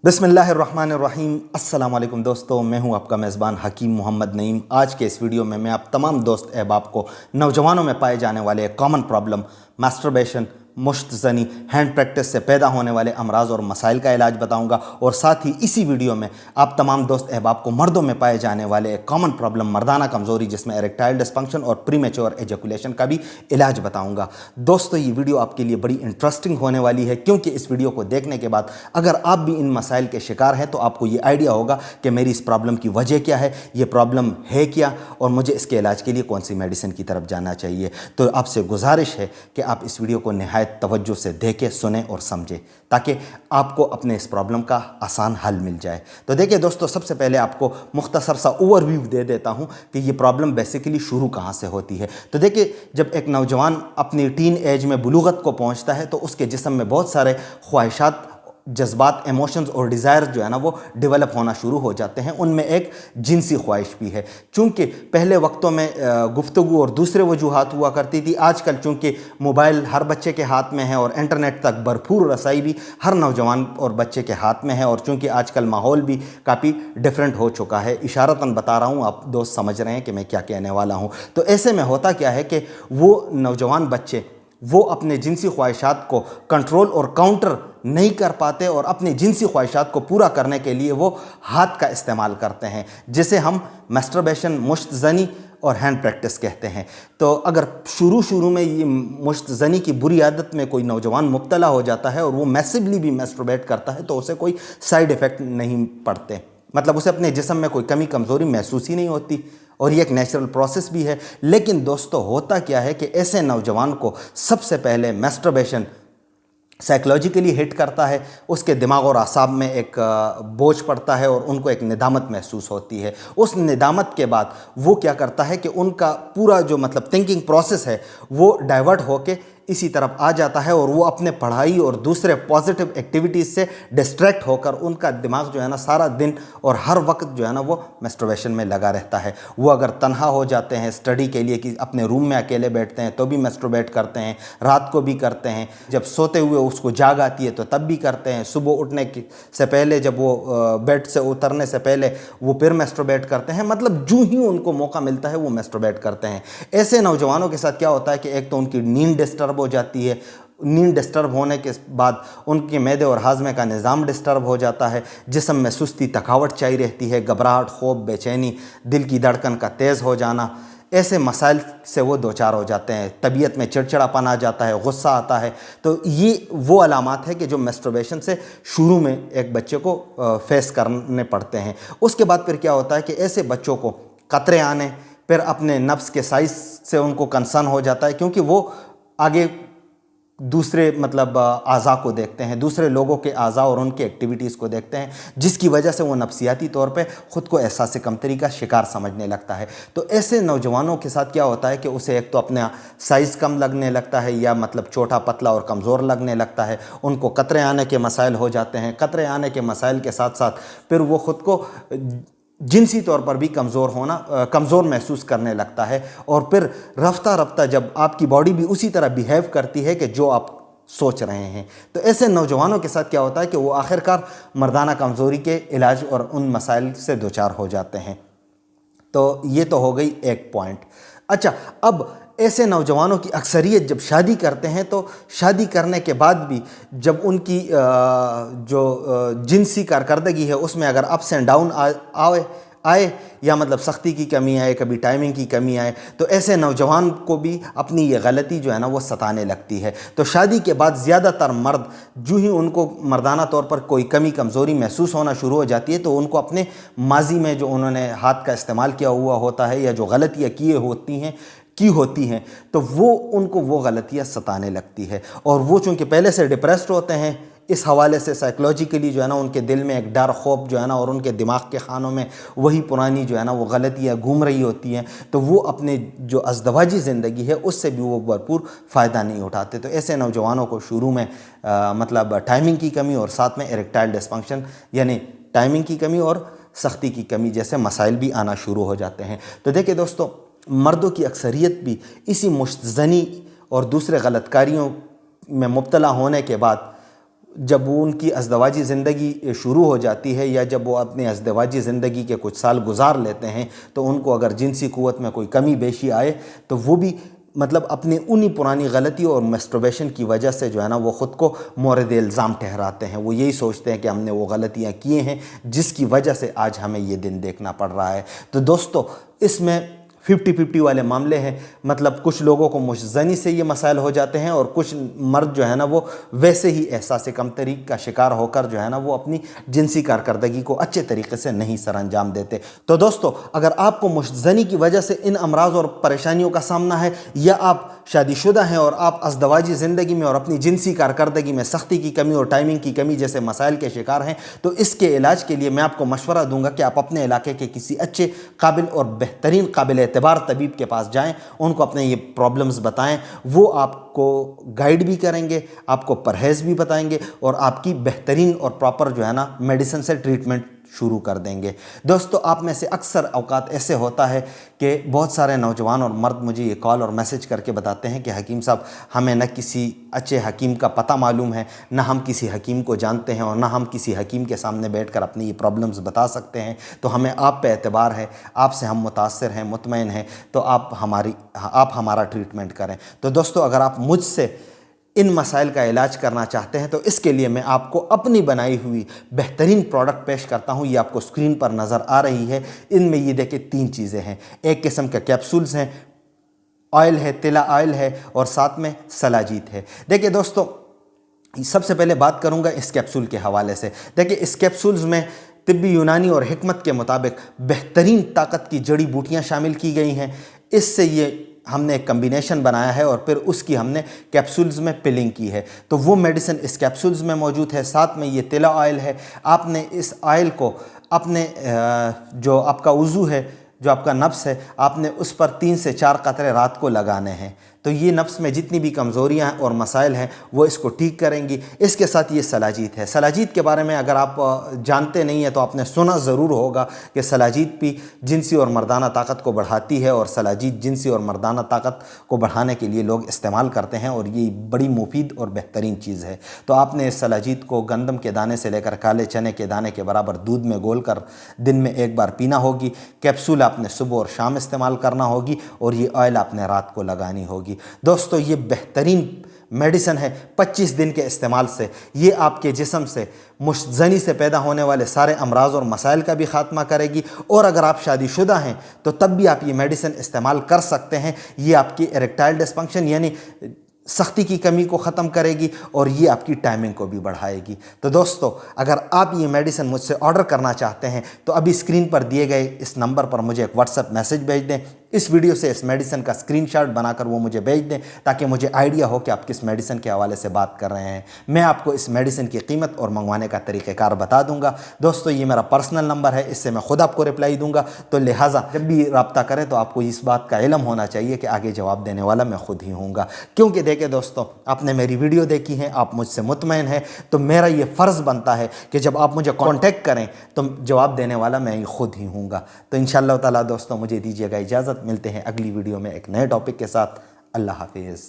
बिस्मिल्लाहिर्रहमानिर्रहीम। अस्सलाम वालेकुम दोस्तों, मैं हूं आपका मेज़बान हकीम मोहम्मद नईम। आज के इस वीडियो में मैं आप तमाम दोस्त अहबाब को नौजवानों में पाए जाने वाले कॉमन प्रॉब्लम मास्टरबेशन, मुश्तज़नी, हैंड प्रैक्टिस से पैदा होने वाले अमराज और मसाइल का इलाज बताऊंगा। और साथ ही इसी वीडियो में आप तमाम दोस्त अहबाब को मर्दों में पाए जाने वाले एक कॉमन प्रॉब्लम मर्दाना कमज़ोरी जिसमें एरेक्टाइल डिस्फंक्शन और प्रीमेच्योर एजैकुलेशन का भी इलाज बताऊंगा। दोस्तों, ये वीडियो आपके लिए बड़ी इंटरेस्टिंग होने वाली है, क्योंकि इस वीडियो को देखने के बाद अगर आप भी इन मसाइल के शिकार हैं तो आपको ये आइडिया होगा कि मेरी इस प्रॉब्लम की वजह क्या है, ये प्रॉब्लम है क्या, और मुझे इसके इलाज के लिए कौन सी मेडिसिन की तरफ जाना चाहिए। तो आपसे गुजारिश है कि आप इस वीडियो को निहायत तवज्जो से देखें, सुने और समझें, ताकि आपको अपने इस प्रॉब्लम का आसान हल मिल जाए। तो देखिए दोस्तों, सबसे पहले आपको मुख्तसर सा ओवरव्यू दे देता हूं कि ये प्रॉब्लम बेसिकली शुरू कहां से होती है। तो देखिए, जब एक नौजवान अपनी टीन एज में बुलूगत को पहुंचता है तो उसके जिस्म में बहुत सारे ख्वाहिशात, जज्बात, इमोशंस और डिज़ायर जो है ना वो डेवलप होना शुरू हो जाते हैं। उनमें एक जिनसी ख्वाहिश भी है। चूँकि पहले वक्तों में गुफ्तगू और दूसरे वजूहात हुआ करती थी, आजकल चूँकि मोबाइल हर बच्चे के हाथ में है और इंटरनेट तक भरपूर रसाई भी हर नौजवान और बच्चे के हाथ में है, और चूँकि आजकल माहौल भी काफ़ी डिफरेंट हो चुका है, इशारतन बता रहा हूँ, आप दोस्त समझ रहे हैं कि मैं क्या कहने वाला हूँ। तो ऐसे में होता क्या है कि वो नौजवान बच्चे वो अपने जिनसी ख्वाहिशात को कंट्रोल और काउंटर नहीं कर पाते, और अपने जिनसी ख्वाहिशात को पूरा करने के लिए वो हाथ का इस्तेमाल करते हैं, जिसे हम मास्टरबेशन, मुश्तज़नी और हैंड प्रैक्टिस कहते हैं। तो अगर शुरू में ये मुश्तज़नी की बुरी आदत में कोई नौजवान मुब्तला हो जाता है और वो मैसिवली भी मास्टरबेट करता है तो उसे कोई साइड इफ़ेक्ट नहीं पड़ते, मतलब उसे अपने जिस्म में कोई कमी कमज़ोरी महसूस ही नहीं होती, और ये एक नेचुरल प्रोसेस भी है। लेकिन दोस्तों, होता क्या है कि ऐसे नौजवान को सबसे पहले मास्टरबेशन साइकोलॉजिकली हिट करता है, उसके दिमाग और आसाब में एक बोझ पड़ता है और उनको एक निदामत महसूस होती है। उस निदामत के बाद वो क्या करता है कि उनका पूरा जो मतलब थिंकिंग प्रोसेस है वो डाइवर्ट होके इसी तरफ आ जाता है, और वो अपने पढ़ाई और दूसरे पॉजिटिव एक्टिविटीज़ से डिस्ट्रैक्ट होकर उनका दिमाग जो है ना सारा दिन और हर वक्त जो है ना वो मास्टरबेशन में लगा रहता है। वो अगर तन्हा हो जाते हैं स्टडी के लिए कि अपने रूम में अकेले बैठते हैं तो भी मास्टरबेट करते हैं, रात को भी करते हैं, जब सोते हुए उसको जाग आती है तो तब भी करते हैं, सुबह उठने से पहले जब वो बेड से उतरने से पहले वो फिर मास्टरबेट करते हैं। मतलब जो ही उनको मौका मिलता है वो मास्टरबेट करते हैं। ऐसे नौजवानों के साथ क्या होता है कि एक तो उनकी नींद डिस्टर्ब हो जाती है, नींद डिस्टर्ब होने के बाद उनके मैदे और हाजमे का निज़ाम डिस्टर्ब हो जाता है, जिस्म में सुस्ती, थकावट चाहिए रहती है, घबराहट, खौफ, बेचैनी, दिल की धड़कन का तेज़ हो जाना, ऐसे मसाइल से वो दो चार हो जाते हैं। तबीयत में चिड़चिड़ापन आ जाता है, गुस्सा आता है। तो ये वो अलामात है कि जो मास्टरबेशन से शुरू में एक बच्चे को फेस करने पड़ते हैं। उसके बाद फिर क्या होता है कि ऐसे बच्चों को कतरे आने, फिर अपने नफ्स के साइज़ से उनको कंसर्न हो जाता है, क्योंकि वो आगे दूसरे मतलब आज़ा को देखते हैं, दूसरे लोगों के आज़ा और उनके एक्टिविटीज़ को देखते हैं, जिसकी वजह से वो नफसियाती तौर पे ख़ुद को एहसास कमतरी का शिकार समझने लगता है। तो ऐसे नौजवानों के साथ क्या होता है कि उसे एक तो अपना साइज़ कम लगने लगता है, या मतलब छोटा, पतला और कमज़ोर लगने लगता है। उनको कतरे आने के मसाइल हो जाते हैं। कतरे आने के मसाइल के साथ साथ फिर वो ख़ुद को जिनसी तौर पर भी कमज़ोर महसूस करने लगता है, और फिर रफ्ता रफ्ता जब आपकी बॉडी भी उसी तरह बिहेव करती है कि जो आप सोच रहे हैं, तो ऐसे नौजवानों के साथ क्या होता है कि वो आखिरकार मर्दाना कमज़ोरी के इलाज और उन मसाइल से दो चार हो जाते हैं। तो ये तो हो गई एक पॉइंट। अच्छा, अब ऐसे नौजवानों की अक्सरियत जब शादी करते हैं तो शादी करने के बाद भी जब उनकी जो जिनसी कारकर्दगी है उसमें अगर अप्स एंड डाउन आए या मतलब सख्ती की कमी आए, कभी टाइमिंग की कमी आए, तो ऐसे नौजवान को भी अपनी ये गलती जो है ना वो सताने लगती है। तो शादी के बाद ज़्यादातर मर्द जो ही उनको मर्दाना तौर पर कोई कमी कमज़ोरी महसूस होना शुरू हो जाती है, तो उनको अपने माजी में जो उन्होंने हाथ का इस्तेमाल किया हुआ होता है या जो गलतियाँ की होती हैं, तो वो उनको वो गलतियाँ सताने लगती है। और वो चूँकि पहले से डिप्रेस्ड होते हैं, इस हवाले से साइकोलॉजिकली जो है ना उनके दिल में एक डर, खौफ जो है ना, और उनके दिमाग के खानों में वही पुरानी जो है ना वो गलतियाँ घूम रही होती हैं, तो वो अपने जो अज़दवाजी ज़िंदगी है उससे भी वो भरपूर फ़ायदा नहीं उठाते। तो ऐसे नौजवानों को शुरू में मतलब टाइमिंग की कमी और साथ में एरेक्टाइल डिस्फंक्शन यानी टाइमिंग की कमी और सख्ती की कमी जैसे मसाइल भी आना शुरू हो जाते हैं। तो देखिए दोस्तों, मर्दों की अक्सरियत भी इसी मुश्तज़नी और दूसरे गलतकारियों में मुब्तला होने के बाद جب وہ ان کی ازدواجی زندگی شروع ہو جاتی ہے یا جب وہ اپنی ازدواجی زندگی کے کچھ سال گزار لیتے ہیں تو ان کو اگر جنسی قوت میں کوئی کمی بیشی آئے تو وہ بھی مطلب اپنی انہی پرانی غلطیوں اور مسٹربیشن کی وجہ سے جو ہے نا وہ خود کو مورد الزام ٹھہراتے ہیں. وہ یہی سوچتے ہیں کہ ہم نے وہ غلطیاں کیے ہیں جس کی وجہ سے آج ہمیں یہ دن دیکھنا پڑ رہا ہے. تو دوستو اس میں 50-50 والے معاملے ہیں. مطلب کچھ لوگوں کو مشت زنی سے یہ مسائل ہو جاتے ہیں اور کچھ مرد جو ہے نا وہ ویسے ہی احساس کمتری کا شکار ہو کر جو ہے نا وہ اپنی جنسی کارکردگی کو اچھے طریقے سے نہیں سر انجام دیتے. تو دوستو اگر آپ کو مشت زنی کی وجہ سے ان امراض اور پریشانیوں کا سامنا ہے یا آپ شادی شدہ ہیں اور آپ ازدواجی زندگی میں اور اپنی جنسی کارکردگی میں سختی کی کمی اور ٹائمنگ کی کمی جیسے مسائل کے شکار ہیں تو اس کے علاج کے لیے میں آپ کو مشورہ دوں گا کہ آپ اپنے علاقے کے کسی اچھے قابل اور بہترین قابل اعتبار طبیب کے پاس جائیں, ان کو اپنے یہ پرابلمز بتائیں. وہ آپ کو گائیڈ بھی کریں گے, آپ کو پرہیز بھی بتائیں گے اور آپ کی بہترین اور پراپر جو ہے نا میڈیسن سے ٹریٹمنٹ شروع کر دیں گے. دوستو آپ میں سے اکثر اوقات ایسے ہوتا ہے کہ بہت سارے نوجوان اور مرد مجھے یہ کال اور میسج کر کے بتاتے ہیں کہ حکیم صاحب ہمیں نہ کسی اچھے حکیم کا پتہ معلوم ہے, نہ ہم کسی حکیم کو جانتے ہیں اور نہ ہم کسی حکیم کے سامنے بیٹھ کر اپنی یہ پرابلمز بتا سکتے ہیں. تو ہمیں آپ پہ اعتبار ہے, آپ سے ہم متاثر ہیں, مطمئن ہیں, تو آپ ہمارا ٹریٹمنٹ کریں. تو دوستو اگر آپ مجھ سے ان مسائل کا علاج کرنا چاہتے ہیں تو اس کے لیے میں آپ کو اپنی بنائی ہوئی بہترین پروڈکٹ پیش کرتا ہوں. یہ آپ کو سکرین پر نظر آ رہی ہے. ان میں یہ دیکھیں 3 چیزیں ہیں. ایک قسم کے کیپسولز ہیں, آئل ہے, تلا آئل ہے اور ساتھ میں سلاجیت ہے. دیکھیں دوستو سب سے پہلے بات کروں گا اس کیپسول کے حوالے سے. دیکھیں اس کیپسولز میں طبی یونانی اور حکمت کے مطابق بہترین طاقت کی جڑی بوٹیاں شامل کی گئی ہیں. اس سے یہ ہم نے ایک کمبینیشن بنایا ہے اور پھر اس کی ہم نے کیپسولز میں پلنگ کی ہے. تو وہ میڈیسن اس کیپسولز میں موجود ہے. ساتھ میں یہ تلا آئل ہے. آپ نے اس آئل کو اپنے جو آپ کا وضو ہے, جو آپ کا نفس ہے, آپ نے اس پر 3 سے 4 قطرے رات کو لگانے ہیں. تو یہ نفس میں جتنی بھی کمزوریاں اور مسائل ہیں وہ اس کو ٹھیک کریں گی. اس کے ساتھ یہ سلاجیت ہے. سلاجیت کے بارے میں اگر آپ جانتے نہیں ہیں تو آپ نے سنا ضرور ہوگا کہ سلاجیت بھی جنسی اور مردانہ طاقت کو بڑھاتی ہے اور سلاجیت جنسی اور مردانہ طاقت کو بڑھانے کے لیے لوگ استعمال کرتے ہیں اور یہ بڑی مفید اور بہترین چیز ہے. تو آپ نے اس سلاجیت کو گندم کے دانے سے لے کر کالے چنے کے دانے کے برابر دودھ میں گول کر دن میں 1 بار پینا ہوگی. کیپسول آپ نے صبح اور شام استعمال کرنا ہوگی اور یہ آئل آپ نے رات کو لگانی ہوگی. دوستو یہ بہترین میڈیسن ہے. 25 دن کے استعمال سے یہ آپ کے جسم سے مشت زنی سے پیدا ہونے والے سارے امراض اور مسائل کا بھی خاتمہ کرے گی. اور اگر آپ شادی شدہ ہیں تو تب بھی آپ یہ میڈیسن استعمال کر سکتے ہیں. یہ آپ کی ایریکٹائل ڈسفنکشن یعنی سختی کی کمی کو ختم کرے گی اور یہ آپ کی ٹائمنگ کو بھی بڑھائے گی. تو دوستو اگر آپ یہ میڈیسن مجھ سے آرڈر کرنا چاہتے ہیں تو ابھی اسکرین پر دیے گئے اس نمبر پر مجھے ایک واٹس ایپ میسج بھیج دیں. اس ویڈیو سے اس میڈیسن کا اسکرین شاٹ بنا کر وہ مجھے بھیج دیں تاکہ مجھے آئیڈیا ہو کہ آپ کس میڈیسن کے حوالے سے بات کر رہے ہیں. میں آپ کو اس میڈیسن کی قیمت اور منگوانے کا طریقہ کار بتا دوں گا. دوستو یہ میرا پرسنل نمبر ہے, اس سے میں خود آپ کو رپلائی دوں گا. تو لہٰذا جب بھی رابطہ کریں تو آپ کو اس بات کا علم ہونا چاہیے کہ آگے جواب دینے والا میں خود ہی ہوں گا. کیونکہ دیکھیں دوستو آپ نے میری ویڈیو دیکھی ہے, آپ مجھ سے مطمئن ہیں, تو میرا یہ فرض بنتا ہے کہ جب آپ مجھے کانٹیکٹ کریں تو جواب دینے والا میں خود ہی ہوں گا. تو انشاءاللہ تعالیٰ دوستو مجھے دیجیے گا اجازت. ملتے ہیں اگلی ویڈیو میں ایک نئے ٹاپک کے ساتھ. اللہ حافظ.